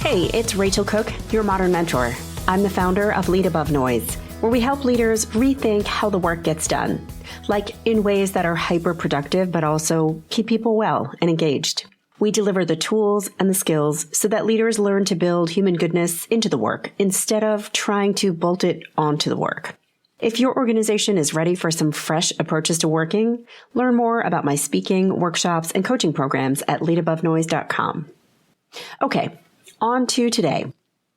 Hey, it's Rachel Cooke, your modern mentor. I'm the founder of Lead Above Noise, where we help leaders rethink how the work gets done, like in ways that are hyper-productive, but also keep people well and engaged. We deliver the tools and the skills so that leaders learn to build human goodness into the work instead of trying to bolt it onto the work. If your organization is ready for some fresh approaches to working, learn more about my speaking, workshops, and coaching programs at leadabovenoise.com. Okay, on to today.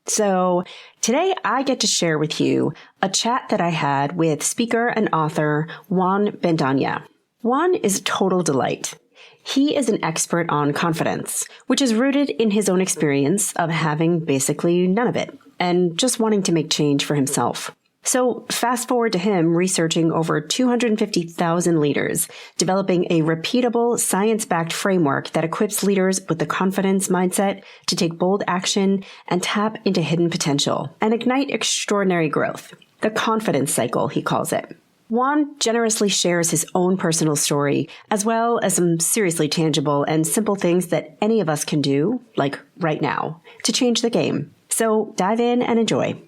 So today I get to share with you a chat that I had with speaker and author Juan Bendaña. Juan is a total delight. He is an expert on confidence, which is rooted in his own experience of having basically none of it and just wanting to make change for himself. So fast forward to him researching over 250,000 leaders, developing a repeatable science-backed framework that equips leaders with the confidence mindset to take bold action and tap into hidden potential and ignite extraordinary growth. The confidence cycle, he calls it. Juan generously shares his own personal story, as well as some seriously tangible and simple things that any of us can do, like right now, to change the game. So dive in and enjoy.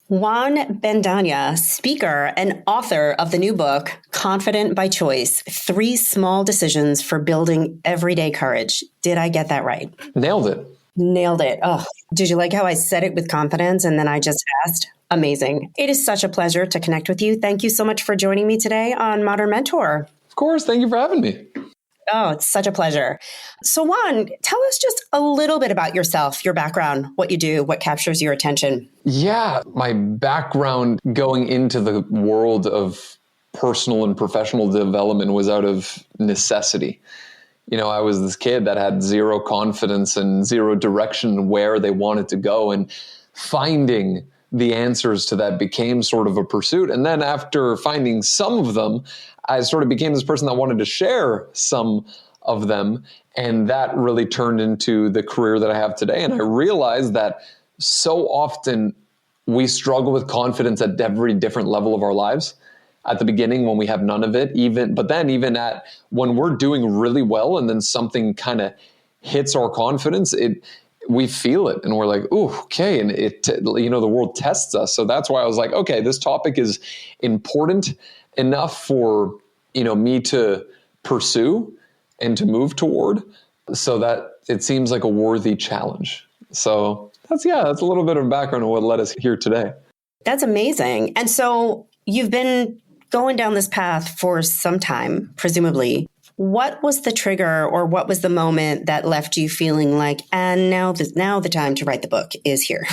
Juan Bendaña, speaker and author of the new book, Confident by Choice, 3 Small Decisions for Building Everyday Courage. Did I get that right? Nailed it. Nailed it. Oh, did you like how I said it with confidence and then I just asked? Amazing. It is such a pleasure to connect with you. Thank you so much for joining me today on Modern Mentor. Of course. Thank you for having me. Oh, it's such a pleasure. So Juan, tell us just a little bit about yourself, your background, what you do, what captures your attention. Yeah, my background going into the world of personal and professional development was out of necessity. You know, I was this kid that had zero confidence and zero direction where they wanted to go, and finding the answers to that became sort of a pursuit. And then after finding some of them, I sort of became this person that wanted to share some of them. And that really turned into the career that I have today. And I realized that so often we struggle with confidence at every different level of our lives. At the beginning, when we have none of it, but then even at when we're doing really well and then something kind of hits our confidence, we feel it and we're like, ooh, okay. And the world tests us. So that's why I was like, okay, this topic is important enough for, me to pursue and to move toward, so that it seems like a worthy challenge. So that's a little bit of background on what led us here today. That's amazing. And so you've been going down this path for some time, presumably. What was the trigger or what was the moment that left you feeling like, and now the time to write the book is here?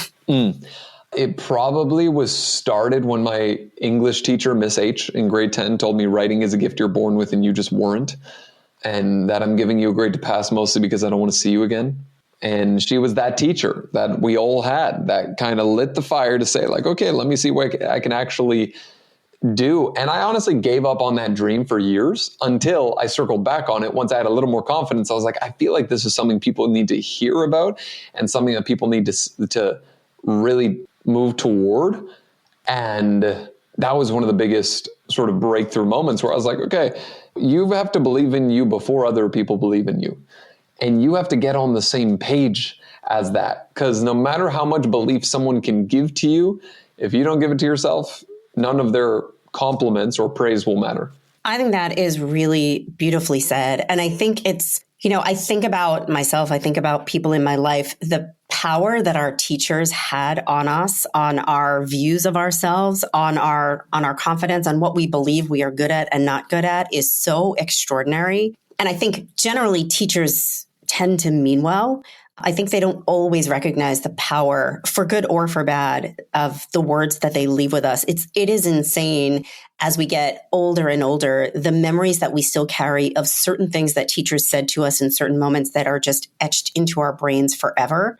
It probably was started when my English teacher, Miss H, in grade 10 told me writing is a gift you're born with and you just weren't. And that I'm giving you a grade to pass mostly because I don't want to see you again. And she was that teacher that we all had that kind of lit the fire to say like, okay, let me see what I can actually do. And I honestly gave up on that dream for years until I circled back on it. Once I had a little more confidence, I was like, I feel like this is something people need to hear about and something that people need to really move toward. And that was one of the biggest sort of breakthrough moments where I was like, okay, you have to believe in you before other people believe in you. And you have to get on the same page as that. Because no matter how much belief someone can give to you, if you don't give it to yourself, none of their compliments or praise will matter. I think that is really beautifully said. And I think it's, I think about myself, I think about people in my life, the power that our teachers had on us, on our views of ourselves, on our confidence, on what we believe we are good at and not good at is so extraordinary. And I think generally teachers tend to mean well. I think they don't always recognize the power, for good or for bad, of the words that they leave with us. It is insane as we get older and older, the memories that we still carry of certain things that teachers said to us in certain moments that are just etched into our brains forever.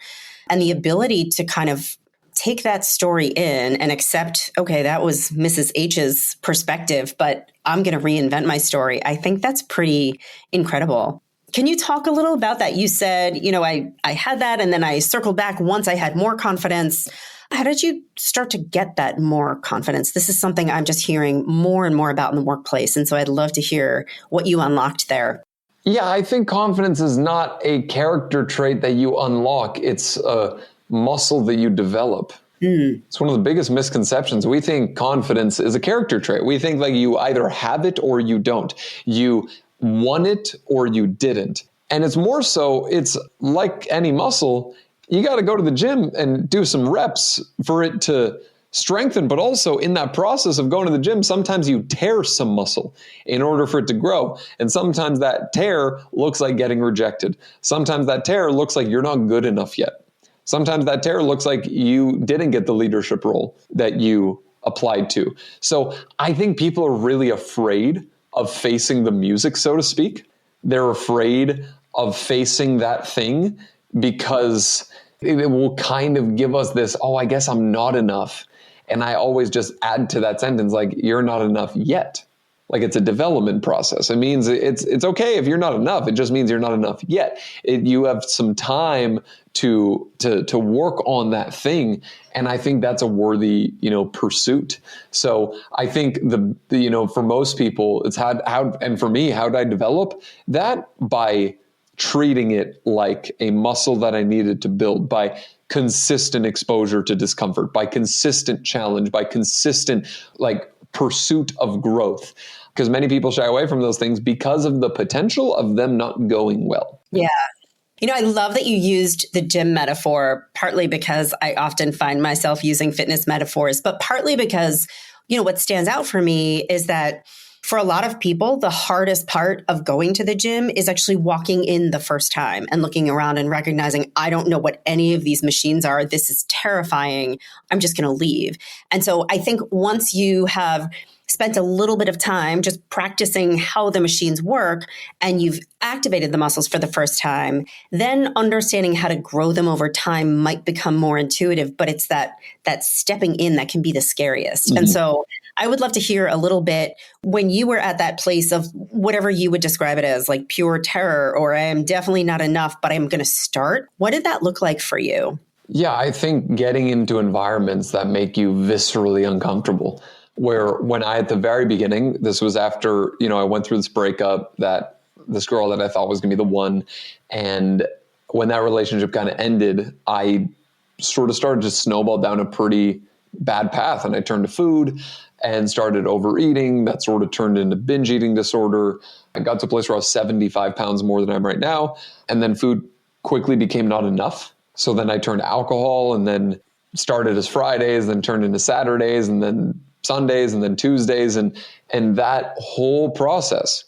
And the ability to kind of take that story in and accept, okay, that was Mrs. H's perspective, but I'm going to reinvent my story. I think that's pretty incredible. Can you talk a little about that? You said, I had that and then I circled back once I had more confidence. How did you start to get that more confidence? This is something I'm just hearing more and more about in the workplace. And so I'd love to hear what you unlocked there. Yeah, I think confidence is not a character trait that you unlock. It's a muscle that you develop. It's one of the biggest misconceptions. We think confidence is a character trait. We think like you either have it or you don't. You won it or you didn't. And it's more so, it's like any muscle. You got to go to the gym and do some reps for it to strengthen. But also in that process of going to the gym, sometimes you tear some muscle in order for it to grow. And sometimes that tear looks like getting rejected. Sometimes that tear looks like you're not good enough yet. Sometimes that tear looks like you didn't get the leadership role that you applied to. So I think people are really afraid of facing the music, so to speak. They're afraid of facing that thing because it will kind of give us this, oh, I guess I'm not enough. And I always just add to that sentence, like, you're not enough yet. Like, it's a development process. It means it's okay if you're not enough. It just means you're not enough yet. You have some time to work on that thing. And I think that's a worthy, pursuit. So I think for most people, it's and for me, how did I develop that? By treating it like a muscle that I needed to build, by consistent exposure to discomfort, by consistent challenge, by consistent pursuit of growth. Because many people shy away from those things because of the potential of them not going well. Yeah. I love that you used the gym metaphor, partly because I often find myself using fitness metaphors, but partly because, what stands out for me is that for a lot of people, the hardest part of going to the gym is actually walking in the first time and looking around and recognizing, I don't know what any of these machines are. This is terrifying. I'm just going to leave. And so I think once you have spent a little bit of time just practicing how the machines work and you've activated the muscles for the first time, then understanding how to grow them over time might become more intuitive. But it's that stepping in that can be the scariest. Mm-hmm. And so I would love to hear a little bit when you were at that place of whatever you would describe it as, like pure terror, or I am definitely not enough, but I'm going to start. What did that look like for you? Yeah, I think getting into environments that make you viscerally uncomfortable. Where when at the very beginning, this was after, I went through this breakup, that this girl that I thought was going to be the one. And when that relationship kind of ended, I sort of started to snowball down a pretty bad path. And I turned to food and started overeating. That sort of turned into binge eating disorder. I got to a place where I was 75 pounds more than I am right now. And then food quickly became not enough. So then I turned to alcohol, and then started as Fridays, then turned into Saturdays, and then Sundays, and then Tuesdays. And that whole process,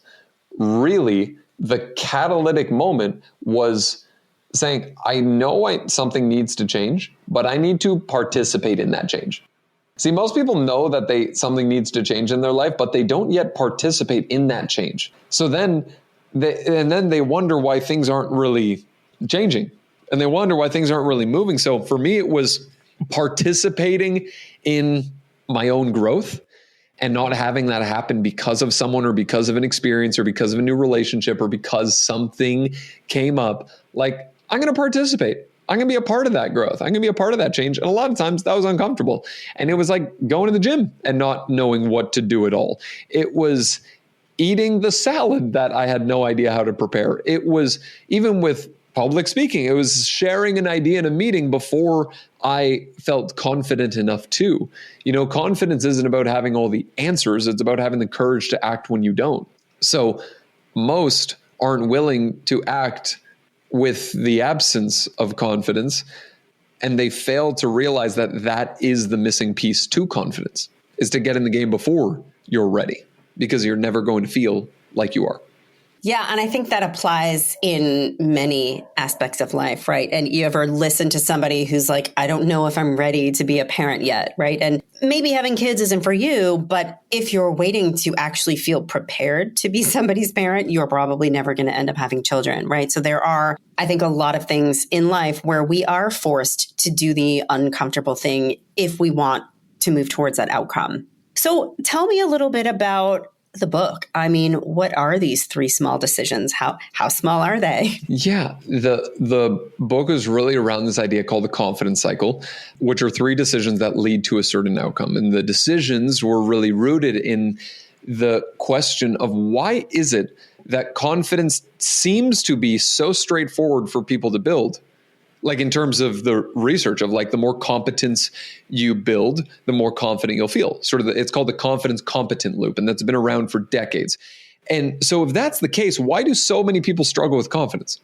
really, the catalytic moment was saying, I know something needs to change, but I need to participate in that change. See, most people know that something needs to change in their life, but they don't yet participate in that change. So then they wonder why things aren't really changing, and they wonder why things aren't really moving. So for me, it was participating in my own growth and not having that happen because of someone or because of an experience or because of a new relationship or because something came up. Like, I'm going to participate. I'm going to be a part of that growth. I'm going to be a part of that change. And a lot of times that was uncomfortable. And it was like going to the gym and not knowing what to do at all. It was eating the salad that I had no idea how to prepare. It was even with public speaking. It was sharing an idea in a meeting before I felt confident enough to. Confidence isn't about having all the answers. It's about having the courage to act when you don't. So most aren't willing to act with the absence of confidence, and they fail to realize that is the missing piece to confidence, is to get in the game before you're ready, because you're never going to feel like you are. Yeah. And I think that applies in many aspects of life, right? And you ever listen to somebody who's like, I don't know if I'm ready to be a parent yet, right? And maybe having kids isn't for you, but if you're waiting to actually feel prepared to be somebody's parent, you're probably never going to end up having children, right? So there are, I think, a lot of things in life where we are forced to do the uncomfortable thing if we want to move towards that outcome. So tell me a little bit about the book. I mean, what are these 3 small decisions? How small are they? Yeah, the book is really around this idea called the confidence cycle, which are 3 decisions that lead to a certain outcome. And the decisions were really rooted in the question of why is it that confidence seems to be so straightforward for people to build. Like in terms of the research of like the more competence you build, the more confident you'll feel. It's called the confidence competent loop, and that's been around for decades. And so if that's the case, why do so many people struggle with confidence?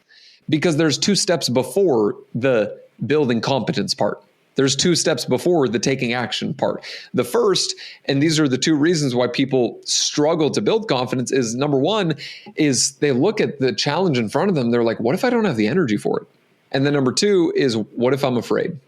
Because there's 2 steps before the building competence part. There's 2 steps before the taking action part. The first, and these are the 2 reasons why people struggle to build confidence, is number 1 is they look at the challenge in front of them. They're like, what if I don't have the energy for it? And then number 2 is, what if I'm afraid?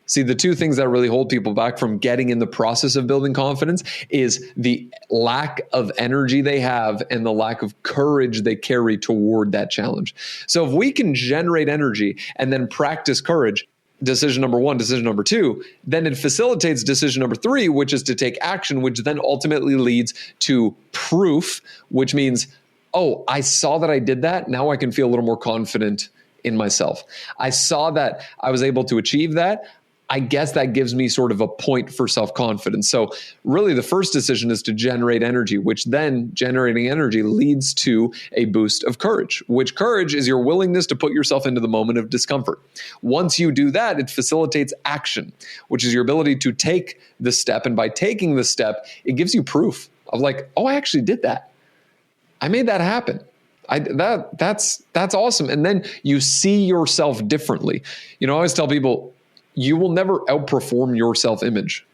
See, the 2 things that really hold people back from getting in the process of building confidence is the lack of energy they have and the lack of courage they carry toward that challenge. So if we can generate energy and then practice courage, decision number 1, decision number 2, then it facilitates decision number 3, which is to take action, which then ultimately leads to proof, which means, oh, I saw that I did that. Now I can feel a little more confident in myself. I saw that I was able to achieve that. I guess that gives me sort of a point for self-confidence. So really the first decision is to generate energy, which then generating energy leads to a boost of courage, which courage is your willingness to put yourself into the moment of discomfort. Once you do that, it facilitates action, which is your ability to take the step. And by taking the step, it gives you proof of like, oh, I actually did that. I made that happen. That's awesome. And then you see yourself differently. I always tell people, you will never outperform your self-image.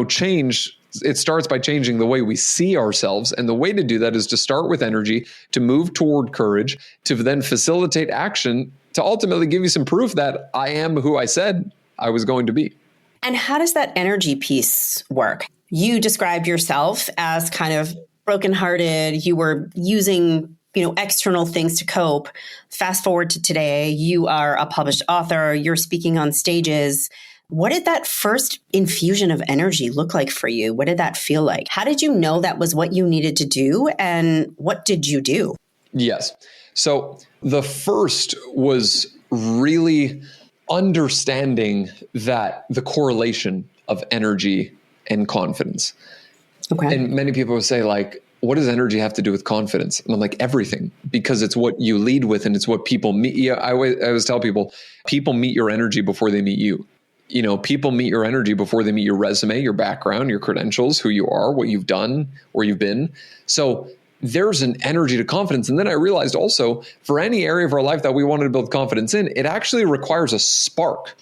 Change, it starts by changing the way we see ourselves. And the way to do that is to start with energy, to move toward courage, to then facilitate action, to ultimately give you some proof that I am who I said I was going to be. And how does that energy piece work? You described yourself as kind of brokenhearted. You were using external things to cope. Fast forward to today, you are a published author, you're speaking on stages. What did that first infusion of energy look like for you? What did that feel like? How did you know that was what you needed to do? And what did you do? Yes. So the first was really understanding that the correlation of energy and confidence. Okay. And many people would say like, what does energy have to do with confidence? And I'm like, everything, because it's what you lead with and it's what people meet. Yeah, I always tell people meet your energy before they meet you. People meet your energy before they meet your resume, your background, your credentials, who you are, what you've done, where you've been. So there's an energy to confidence. And then I realized also for any area of our life that we wanted to build confidence in, it actually requires a spark.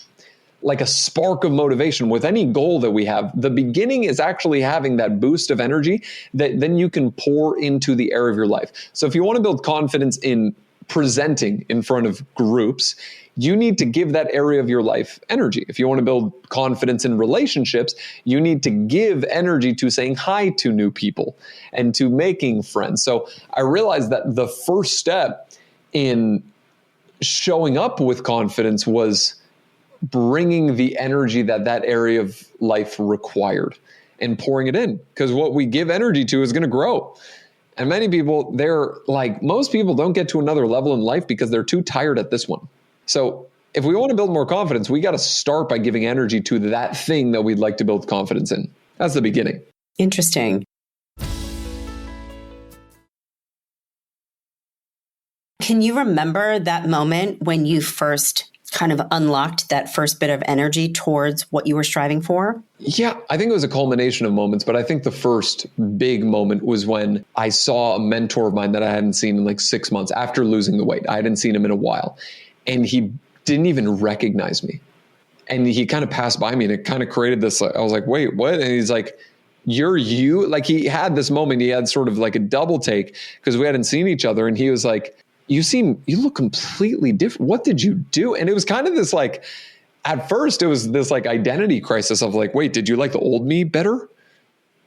Like a spark of motivation with any goal that we have. The beginning is actually having that boost of energy that then you can pour into the area of your life. So if you want to build confidence in presenting in front of groups, you need to give that area of your life energy. If you want to build confidence in relationships, you need to give energy to saying hi to new people and to making friends. So I realized that the first step in showing up with confidence was bringing the energy that area of life required and pouring it in, because what we give energy to is going to grow. And many people, most people don't get to another level in life because they're too tired at this one. So if we want to build more confidence, we got to start by giving energy to that thing that we'd like to build confidence in. That's the beginning. Interesting. Can you remember that moment when you first kind of unlocked that first bit of energy towards what you were striving for? Yeah, I think it was a culmination of moments, but I think the first big moment was when I saw a mentor of mine that I hadn't seen in like 6 months after losing the weight. I hadn't seen him in a while, and he didn't even recognize me. And he kind of passed by me, and it kind of created this, I was like, wait, what? And he's like, you're you? Like he had this moment, he had sort of like a double take because we hadn't seen each other. And he was like, you look completely different. What did you do? And it was kind of this like, at first it was this like identity crisis of like, wait, did you like the old me better?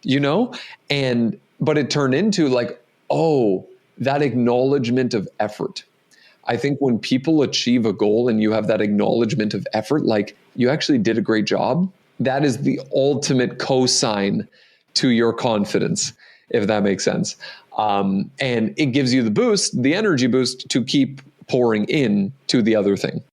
But it turned into like, oh, that acknowledgement of effort. I think when people achieve a goal and you have that acknowledgement of effort, like you actually did a great job, that is the ultimate cosign to your confidence, if that makes sense. And it gives you the energy boost to keep pouring in to the other thing.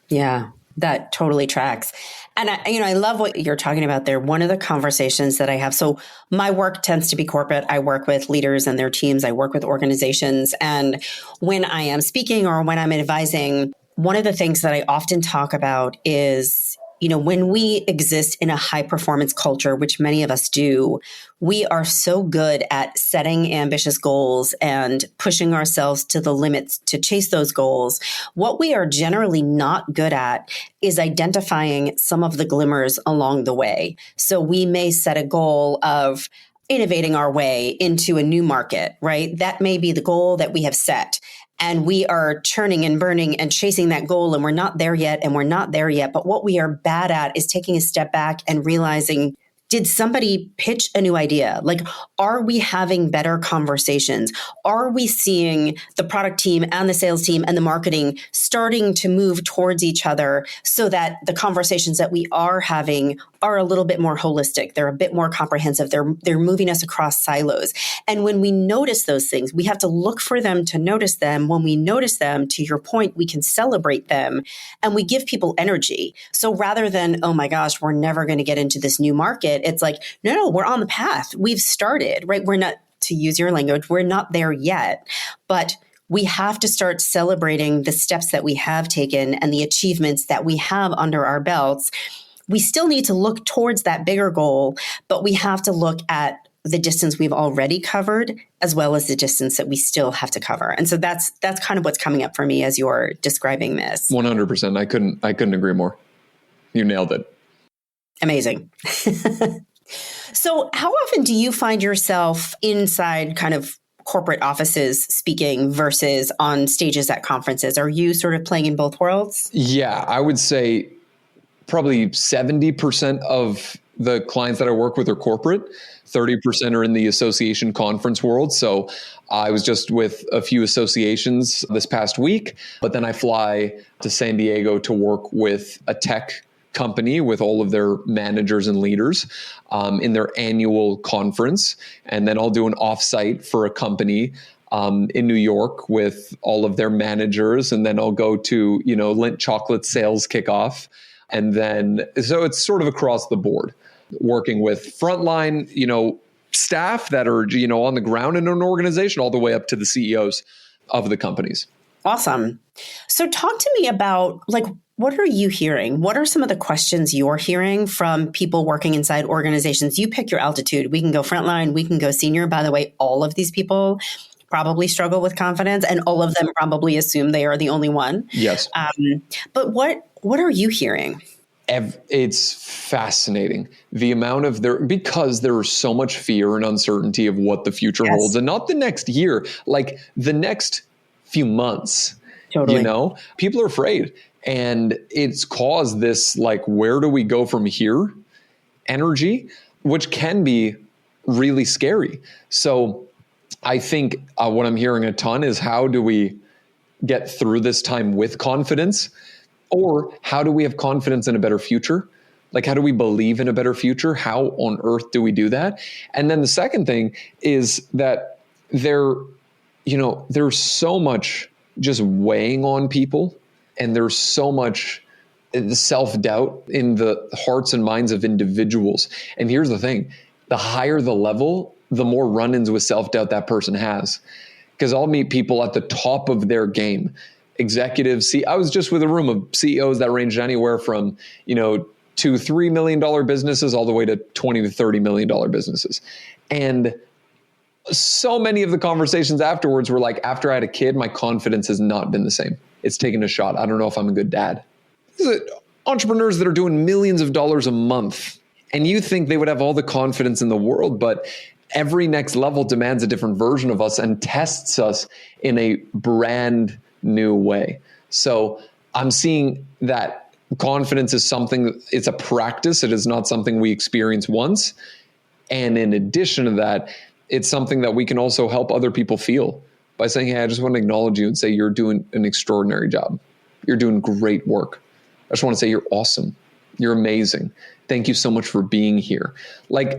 Yeah. That totally tracks. And I love what you're talking about there. One of the conversations that I have, so my work tends to be corporate. I work with leaders and their teams. I work with organizations. And when I am speaking or when I'm advising, one of the things that I often talk about is, when we exist in a high performance culture, which many of us do, we are so good at setting ambitious goals and pushing ourselves to the limits to chase those goals. What we are generally not good at is identifying some of the glimmers along the way. So we may set a goal of innovating our way into a new market, right? That may be the goal that we have set. And we are churning and burning and chasing that goal, and we're not there yet, and we're not there yet. But what we are bad at is taking a step back and realizing, did somebody pitch a new idea? Like, are we having better conversations? Are we seeing the product team and the sales team and the marketing starting to move towards each other so that the conversations that we are having are a little bit more holistic? They're a bit more comprehensive. They're moving us across silos. And when we notice those things, we have to look for them to notice them. When we notice them, to your point, we can celebrate them and we give people energy. So rather than, oh my gosh, we're never going to get into this new market, it's like, no, we're on the path. We've started, right? We're not, to use your language, we're not there yet, but we have to start celebrating the steps that we have taken and the achievements that we have under our belts. We still need to look towards that bigger goal, but we have to look at the distance we've already covered as well as the distance that we still have to cover. And so that's kind of what's coming up for me as you're describing this. 100%. I couldn't agree more. You nailed it. Amazing. So how often do you find yourself inside kind of corporate offices speaking versus on stages at conferences? Are you sort of playing in both worlds? Yeah, I would say probably 70% of the clients that I work with are corporate. 30% are in the association conference world. So I was just with a few associations this past week, but then I fly to San Diego to work with a tech company with all of their managers and leaders in their annual conference. And then I'll do an offsite for a company in New York with all of their managers. And then I'll go to, Lindt Chocolate sales kickoff. And then, so it's sort of across the board, working with frontline, staff that are, on the ground in an organization, all the way up to the CEOs of the companies. Awesome. So talk to me about, what are you hearing? What are some of the questions you're hearing from people working inside organizations? You pick your altitude. We can go frontline, we can go senior. By the way, all of these people probably struggle with confidence, and all of them probably assume they are the only one. Yes. But what are you hearing? It's fascinating. The amount of because there is so much fear and uncertainty of what the future holds, and not the next year, like the next few months. Totally. People are afraid. And it's caused this, where do we go from here energy, which can be really scary. So I think what I'm hearing a ton is, how do we get through this time with confidence? Or how do we have confidence in a better future? How do we believe in a better future? How on earth do we do that? And then the second thing is that there's so much just weighing on people. And there's so much self-doubt in the hearts and minds of individuals. And here's the thing, the higher the level, the more run-ins with self-doubt that person has. Because I'll meet people at the top of their game, executives. I was just with a room of CEOs that ranged anywhere from, $2-3 million businesses all the way to $20 to $30 million businesses. And so many of the conversations afterwards were like, after I had a kid, my confidence has not been the same. It's taken a shot. I don't know if I'm a good dad. These are entrepreneurs that are doing millions of dollars a month. And you think they would have all the confidence in the world, but every next level demands a different version of us and tests us in a brand new way. So I'm seeing that confidence is something, it's a practice. It is not something we experience once. And in addition to that, it's something that we can also help other people feel by saying, hey, I just want to acknowledge you and say you're doing an extraordinary job. You're doing great work. I just want to say you're awesome. You're amazing. Thank you so much for being here.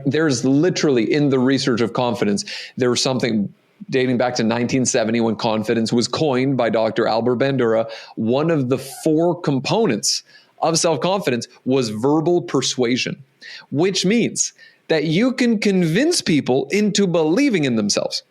There's literally, in the research of confidence, there was something dating back to 1970 when confidence was coined by Dr. Albert Bandura. One of the 4 components of self-confidence was verbal persuasion, which means that you can convince people into believing in themselves.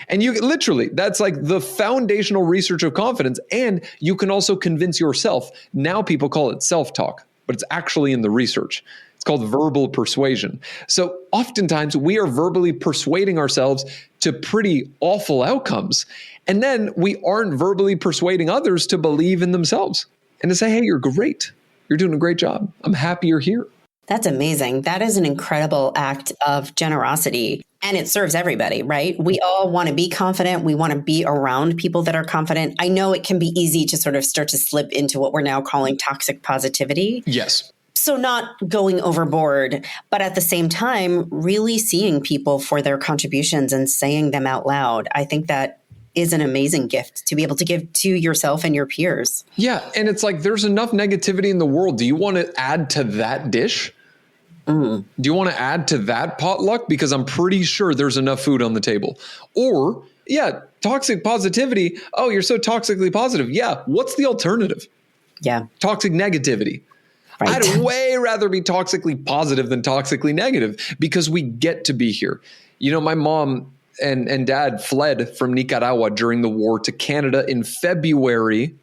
And you literally, that's like the foundational research of confidence. And you can also convince yourself. Now people call it self-talk, but it's actually in the research. It's called verbal persuasion. So oftentimes we are verbally persuading ourselves to pretty awful outcomes. And then we aren't verbally persuading others to believe in themselves and to say, hey, you're great. You're doing a great job. I'm happy you're here. That's amazing. That is an incredible act of generosity. And it serves everybody, right? We all want to be confident. We want to be around people that are confident. I know it can be easy to sort of start to slip into what we're now calling toxic positivity. Yes. So not going overboard, but at the same time, really seeing people for their contributions and saying them out loud. I think that is an amazing gift to be able to give to yourself and your peers. Yeah. And it's like, there's enough negativity in the world. Do you want to add to that dish? Do you want to add to that potluck? Because I'm pretty sure there's enough food on the table. Or, yeah, toxic positivity. Oh, you're so toxically positive. Yeah. What's the alternative? Yeah. Toxic negativity. Right. I'd way rather be toxically positive than toxically negative because we get to be here. You know, my mom and dad fled from Nicaragua during the war to Canada in February,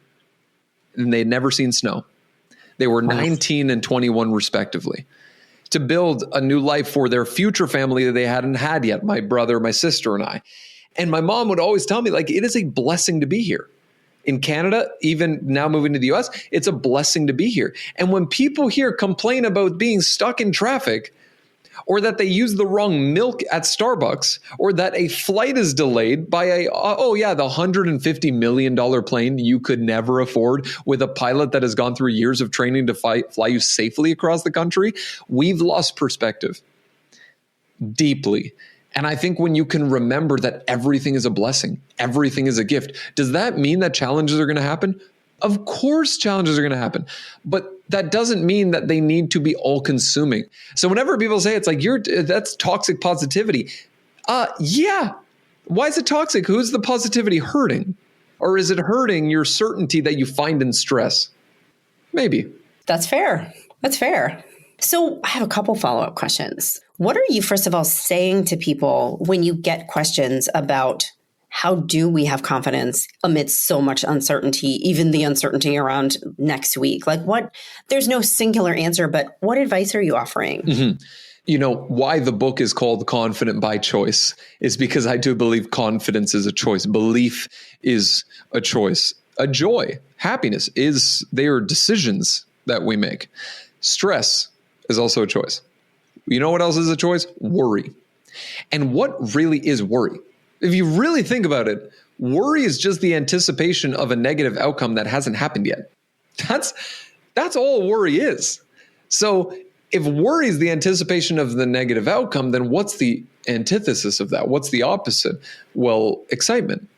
and they'd never seen snow. They were 19 and 21 respectively, to build a new life for their future family that they hadn't had yet, my brother, my sister, and I. And my mom would always tell me, like, it is a blessing to be here. In Canada, even now moving to the US, it's a blessing to be here. And when people here complain about being stuck in traffic, or that they use the wrong milk at Starbucks, or that a flight is delayed by the $150 million plane you could never afford with a pilot that has gone through years of training to fly you safely across the country, we've lost perspective deeply. And I think when you can remember that everything is a blessing, everything is a gift, does that mean that challenges are going to happen? Of course, challenges are going to happen, but that doesn't mean that they need to be all consuming. So whenever people say it's like, that's toxic positivity. Yeah. Why is it toxic? Who's the positivity hurting? Or is it hurting your certainty that you find in stress? Maybe. That's fair. That's fair. So I have a couple follow-up questions. What are you, first of all, saying to people when you get questions about how do we have confidence amidst so much uncertainty, even the uncertainty around next week? Like there's no singular answer, but what advice are you offering? Mm-hmm. You know, why the book is called Confident by Choice is because I do believe confidence is a choice. Belief is a choice. A joy, happiness they are decisions that we make. Stress is also a choice. You know what else is a choice? Worry. And what really is worry? If you really think about it, worry is just the anticipation of a negative outcome that hasn't happened yet. That's all worry is. So if worry is the anticipation of the negative outcome, then what's the antithesis of that? What's the opposite? Well, excitement.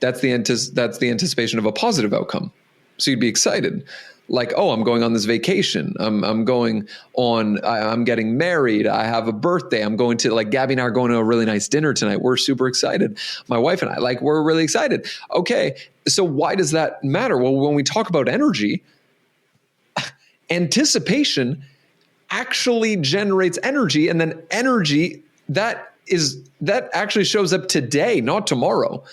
That's the anticipation of a positive outcome. So you'd be excited. Like, oh, I'm going on this vacation. I'm getting married. I have a birthday. I'm going to, like, Gabby and I are going to a really nice dinner tonight. We're super excited. My wife and I, we're really excited. Okay. So why does that matter? Well, when we talk about energy, anticipation actually generates energy. And then energy that actually shows up today, not tomorrow.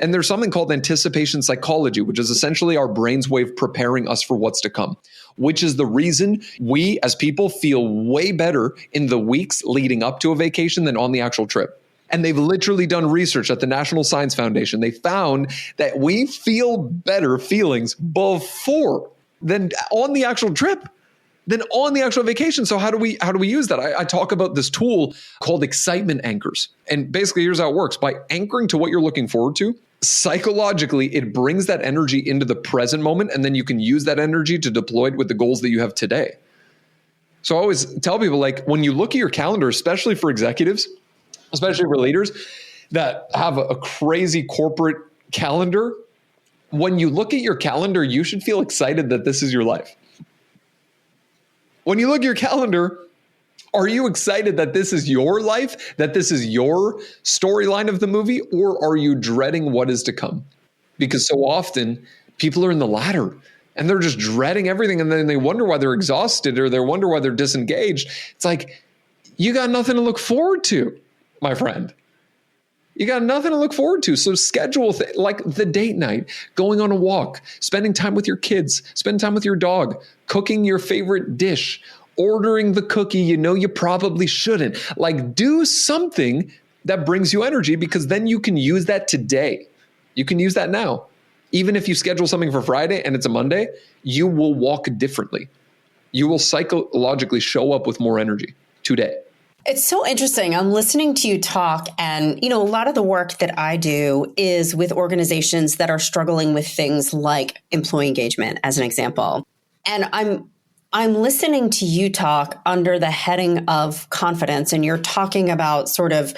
And there's something called anticipation psychology, which is essentially our brain's way of preparing us for what's to come, which is the reason we as people feel way better in the weeks leading up to a vacation than on the actual trip. And they've literally done research at the National Science Foundation. They found that we feel better feelings before than on the actual trip, than on the actual vacation. So how do we use that? I talk about this tool called excitement anchors. And basically, here's how it works. By anchoring to what you're looking forward to, psychologically, it brings that energy into the present moment, and then you can use that energy to deploy it with the goals that you have today. So I always tell people, like, when you look at your calendar, especially for executives, especially for leaders that have a crazy corporate calendar, when you look at your calendar, you should feel excited that this is your life. When you look at your calendar, are you excited that this is your life, that this is your storyline of the movie, or are you dreading what is to come? Because so often people are in the latter and they're just dreading everything. And then they wonder why they're exhausted or they wonder why they're disengaged. It's like, you got nothing to look forward to, my friend. You got nothing to look forward to. So schedule like the date night, going on a walk, spending time with your kids, spend time with your dog, cooking your favorite dish, ordering the cookie you know you probably shouldn't. Like, do something that brings you energy, because then you can use that today. You can use that now. Even if you schedule something for Friday and it's a Monday, you will walk differently. You will psychologically show up with more energy today. It's so interesting. I'm listening to you talk, and, a lot of the work that I do is with organizations that are struggling with things like employee engagement, as an example. And I'm listening to you talk under the heading of confidence, and you're talking about sort of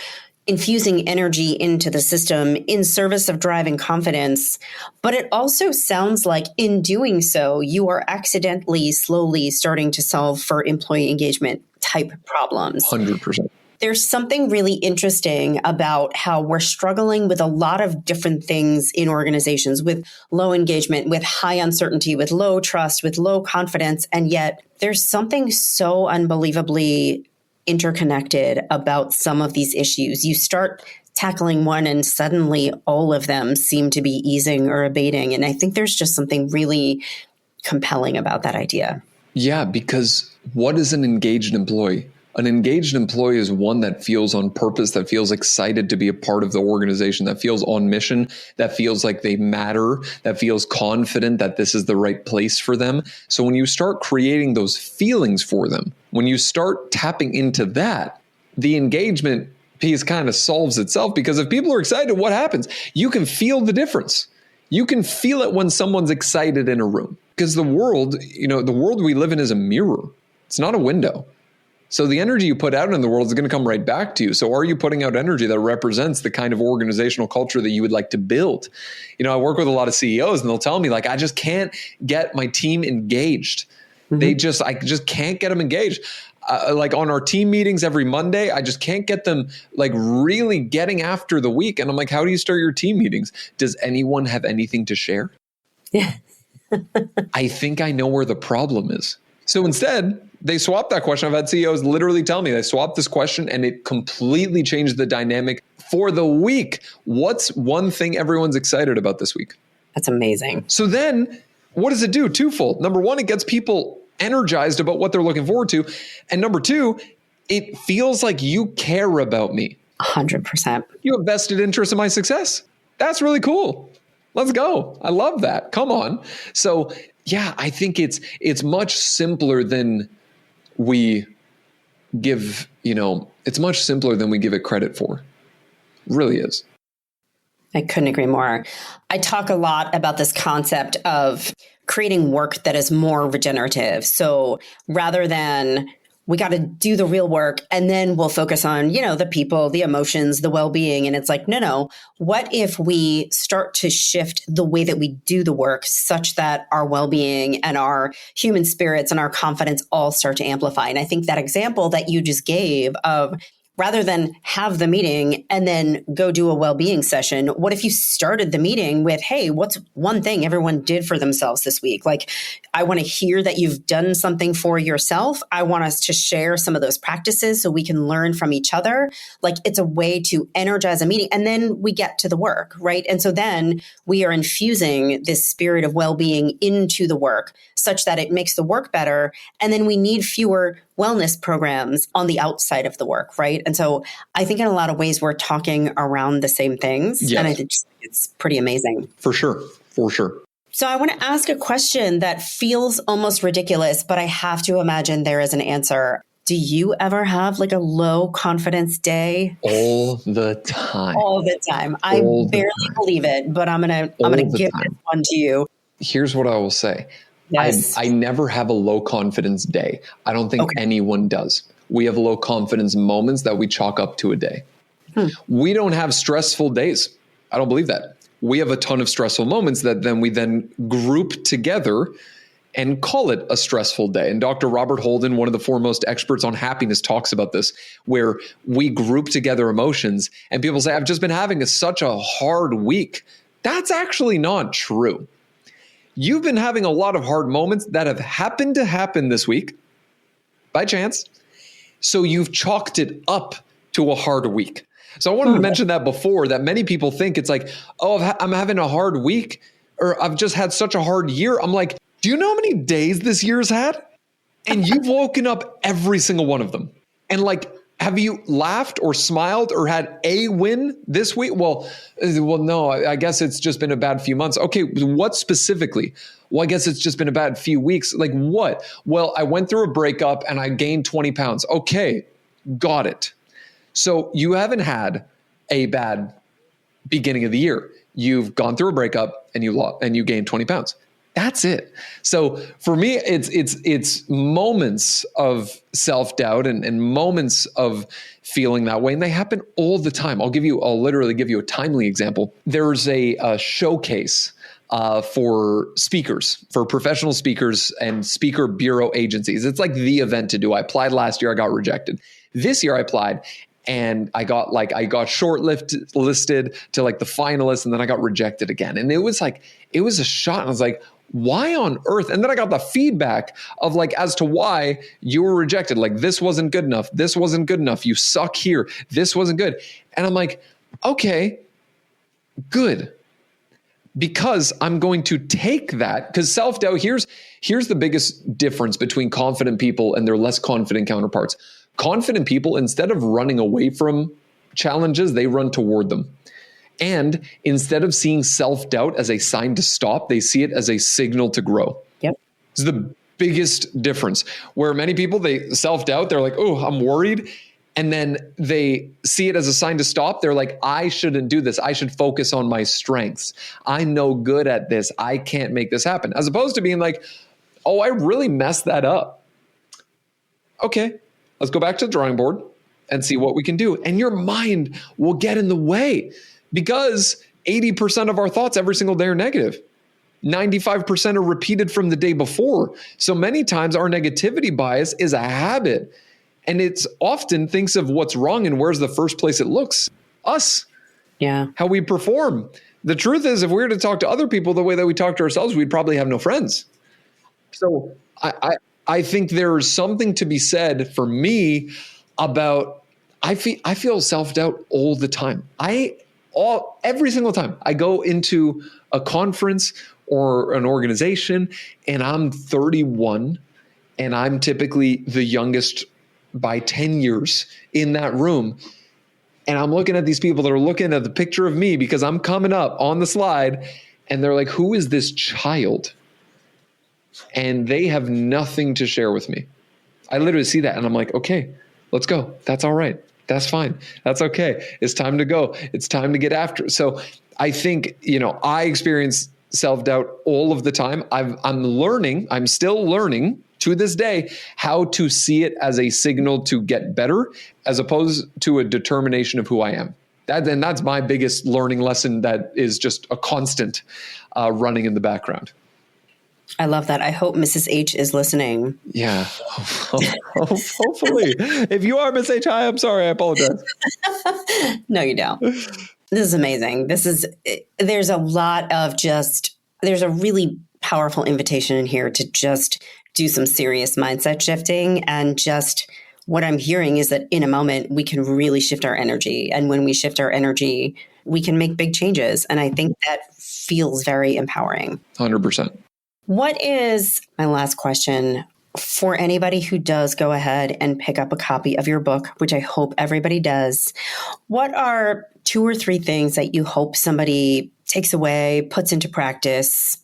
infusing energy into the system in service of driving confidence. But it also sounds like in doing so, you are accidentally, slowly starting to solve for employee engagement type problems. 100%. There's something really interesting about how we're struggling with a lot of different things in organizations, with low engagement, with high uncertainty, with low trust, with low confidence. And yet there's something so unbelievably interconnected about some of these issues. You start tackling one and suddenly all of them seem to be easing or abating. And I think there's just something really compelling about that idea. Yeah, because what is an engaged employee? An engaged employee is one that feels on purpose, that feels excited to be a part of the organization, that feels on mission, that feels like they matter, that feels confident that this is the right place for them. So when you start creating those feelings for them, when you start tapping into that, the engagement piece kind of solves itself, because if people are excited, what happens? You can feel the difference. You can feel it when someone's excited in a room, because the world we live in is a mirror. It's not a window. So the energy you put out in the world is going to come right back to you. So are you putting out energy that represents the kind of organizational culture that you would like to build? I work with a lot of CEOs, and they'll tell me, like, I just can't get my team engaged. Mm-hmm. I just can't get them engaged. Like on our team meetings every Monday, I just can't get them like really getting after the week. And I'm like, how do you start your team meetings? Does anyone have anything to share? Yeah. I think I know where the problem is. So instead, they swapped that question. I've had CEOs literally tell me they swapped this question, and it completely changed the dynamic for the week. What's one thing everyone's excited about this week? That's amazing. So then what does it do? Twofold. Number one, it gets people energized about what they're looking forward to. And number two, it feels like you care about me. 100%. You have vested interest in my success. That's really cool. Let's go. I love that. Come on. So yeah, I think it's much simpler than we give, it's much simpler than we give it credit for. It really is. I couldn't agree more. I talk a lot about this concept of creating work that is more regenerative. So rather than we got to do the real work and then we'll focus on, the people, the emotions, the well-being. And it's like, no. What if we start to shift the way that we do the work such that our well-being and our human spirits and our confidence all start to amplify? And I think that example that you just gave of rather than have the meeting and then go do a well-being session, what if you started the meeting with, hey, what's one thing everyone did for themselves this week? Like, I want to hear that you've done something for yourself. I want us to share some of those practices so we can learn from each other. Like, it's a way to energize a meeting. And then we get to the work, right? And so then we are infusing this spirit of well-being into the work such that it makes the work better. And then we need fewer wellness programs on the outside of the work, right? And so I think in a lot of ways we're talking around the same things. Yes. And I think it's pretty amazing. For sure. So I want to ask a question that feels almost ridiculous, but I have to imagine there is an answer. Do you ever have like a low confidence day? All the time. All the time. I barely believe it, but I'm gonna give this one to you. Here's what I will say. Yes. I never have a low confidence day. I don't think anyone does. We have low confidence moments that we chalk up to a day. We don't have stressful days. I don't believe that. We have a ton of stressful moments that then we group together and call it a stressful day. And Dr. Robert Holden, one of the foremost experts on happiness, talks about this, where we group together emotions and people say, I've just been having such a hard week. That's actually not true. you've been having a lot of hard moments that have happened to happen this week by chance. So you've chalked it up to a hard week. So I wanted to mention that before, that many people think it's like, oh, I'm having a hard week, or I've just had such a hard year. I'm like, do you know how many days this year's had? And you've woken up every single one of them. And like, have you laughed or smiled or had a win this week? Well, no, I guess it's just been a bad few months. Okay, what specifically? Well, I guess it's just been a bad few weeks. Like what? Well, I went through a breakup and I gained 20 pounds. Okay, got it. So you haven't had a bad beginning of the year. You've gone through a breakup and you gained 20 pounds. That's it. So for me, it's moments of self-doubt and moments of feeling that way. And they happen all the time. I'll literally give you a timely example. There's a showcase for speakers, for professional speakers and speaker bureau agencies. It's like the event to do. I applied last year. I got rejected. This year I applied and I got shortlisted to like the finalists, and then I got rejected again. And it was a shot. And I was like, why on earth? And then I got the feedback of like, as to why you were rejected. Like, this wasn't good enough. This wasn't good enough. You suck here. This wasn't good. And I'm like, okay, good. Because I'm going to take that, because self-doubt, here's the biggest difference between confident people and their less confident counterparts. Confident people, instead of running away from challenges, they run toward them. And instead of seeing self-doubt as a sign to stop, they see it as a signal to grow. Yep. It's the biggest difference. Where many people, they self-doubt, they're like, oh, I'm worried. And then they see it as a sign to stop. They're like, I shouldn't do this. I should focus on my strengths. I'm no good at this. I can't make this happen. As opposed to being like, oh, I really messed that up. Okay, let's go back to the drawing board and see what we can do. And your mind will get in the way, because 80% of our thoughts every single day are negative. 95% are repeated from the day before. So many times our negativity bias is a habit. And it's often thinks of what's wrong and where's the first place it looks? Us. Yeah. How we perform. The truth is, if we were to talk to other people the way that we talk to ourselves, we'd probably have no friends. So I think there's something to be said for me about, I feel self-doubt all the time. Every single time I go into a conference or an organization and I'm 31 and I'm typically the youngest by 10 years in that room. And I'm looking at these people that are looking at the picture of me because I'm coming up on the slide, and they're like, who is this child? And they have nothing to share with me. I literally see that and I'm like, okay, let's go. That's all right. That's fine. That's okay. It's time to go. It's time to get after it. So I think, I experience self-doubt all of the time. I'm still learning to this day how to see it as a signal to get better, as opposed to a determination of who I am. That's my biggest learning lesson that is just a constant running in the background. I love that. I hope Mrs. H is listening. Yeah, hopefully. If you are Miss H, hi, I'm sorry. I apologize. No, you don't. This is amazing. There's a really powerful invitation in here to just do some serious mindset shifting. And just what I'm hearing is that in a moment, we can really shift our energy. And when we shift our energy, we can make big changes. And I think that feels very empowering. 100%. What is my last question for anybody who does go ahead and pick up a copy of your book, which I hope everybody does? What are 2 or 3 things that you hope somebody takes away, puts into practice?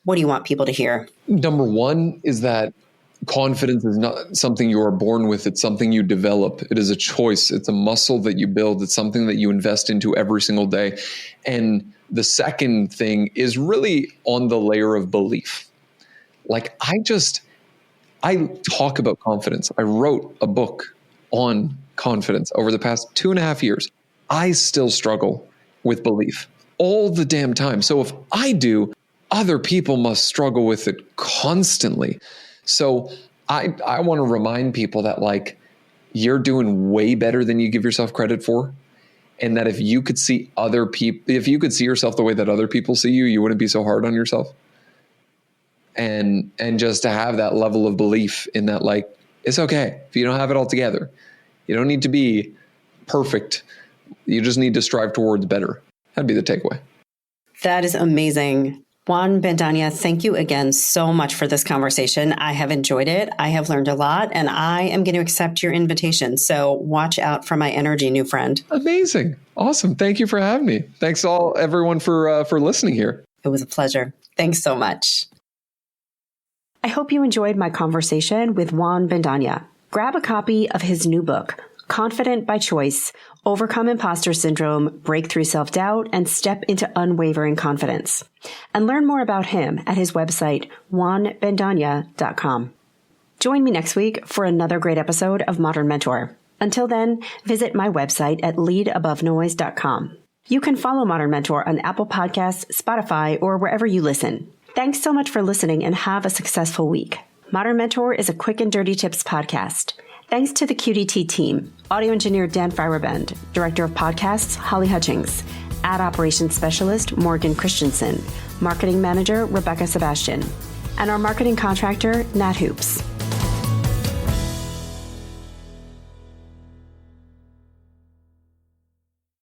What do you want people to hear? Number 1 is that confidence is not something you are born with. It's something you develop. It is a choice. It's a muscle that you build. It's something that you invest into every single day. And the second thing is really on the layer of belief. Like I talk about confidence. I wrote a book on confidence over the past 2.5 years. I still struggle with belief all the damn time. So if I do, other people must struggle with it constantly. So I want to remind people that like you're doing way better than you give yourself credit for. And that if you could see yourself the way that other people see you, you wouldn't be so hard on yourself. and just to have that level of belief in that, like, it's okay if you don't have it all together. You don't need to be perfect. You just need to strive towards better. That'd be the takeaway. That is amazing. Juan Bendaña, thank you again so much for this conversation. I have enjoyed it. I have learned a lot, and I am going to accept your invitation. So watch out for my energy, new friend. Amazing. Awesome. Thank you for having me. Thanks everyone for listening here. It was a pleasure. Thanks so much. I hope you enjoyed my conversation with Juan Bendaña. Grab a copy of his new book, Confident by Choice: Overcome Imposter Syndrome, Break Through Self-Doubt, and Step into Unwavering Confidence. And learn more about him at his website, juanbendaña.com. Join me next week for another great episode of Modern Mentor. Until then, visit my website at leadabovenoise.com. You can follow Modern Mentor on Apple Podcasts, Spotify, or wherever you listen. Thanks so much for listening and have a successful week. Modern Mentor is a quick and dirty tips podcast. Thanks to the QDT team, audio engineer Dan Feierband, director of podcasts Holly Hutchings, ad operations specialist Morgan Christensen, marketing manager Rebecca Sebastian, and our marketing contractor Nat Hoops.